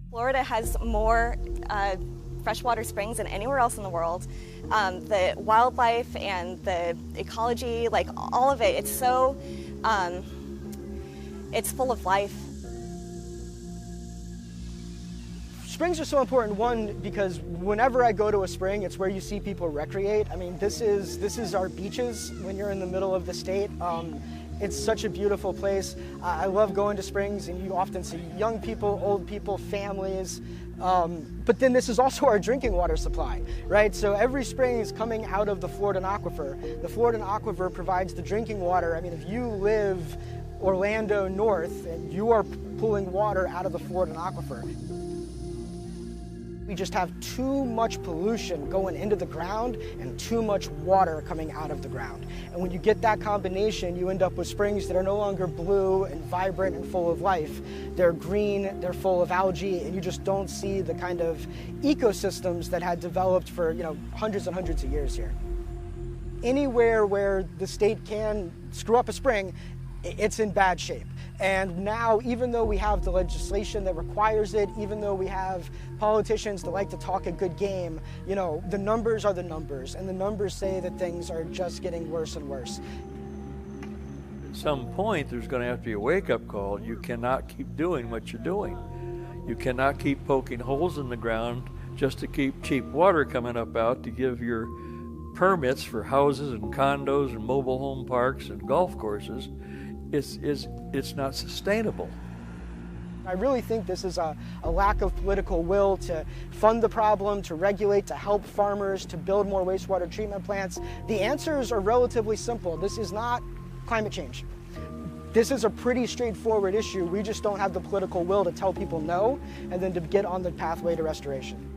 Florida has more freshwater springs than anywhere else in the world. The wildlife and the ecology, like all of it, it's so, it's full of life. Springs are so important, one, because whenever I go to a spring, it's where you see people recreate. I mean, this is our beaches when you're in the middle of the state. It's such a beautiful place. I love going to springs, and you often see young people, old people, families. But then this is also our drinking water supply, right? So every spring is coming out of the Floridan Aquifer. The Floridan Aquifer provides the drinking water. I mean, if you live Orlando north, you are pulling water out of the Floridan Aquifer. We just have too much pollution going into the ground and too much water coming out of the ground. And when you get that combination, you end up with springs that are no longer blue and vibrant and full of life. They're green, they're full of algae, and you just don't see the kind of ecosystems that had developed for, hundreds and hundreds of years here. Anywhere where the state can screw up a spring, it's in bad shape. And now, even though we have the legislation that requires it, even though we have politicians that like to talk a good game, the numbers are the numbers, and the numbers say that things are just getting worse and worse. At some point, there's going to have to be a wake-up call. You cannot keep doing what you're doing. You cannot keep poking holes in the ground just to keep cheap water coming up out to give your permits for houses and condos and mobile home parks and golf courses. It's not sustainable. I really think this is a lack of political will to fund the problem, to regulate, to help farmers, to build more wastewater treatment plants. The answers are relatively simple. This is not climate change. This is a pretty straightforward issue. We just don't have the political will to tell people no and then to get on the pathway to restoration.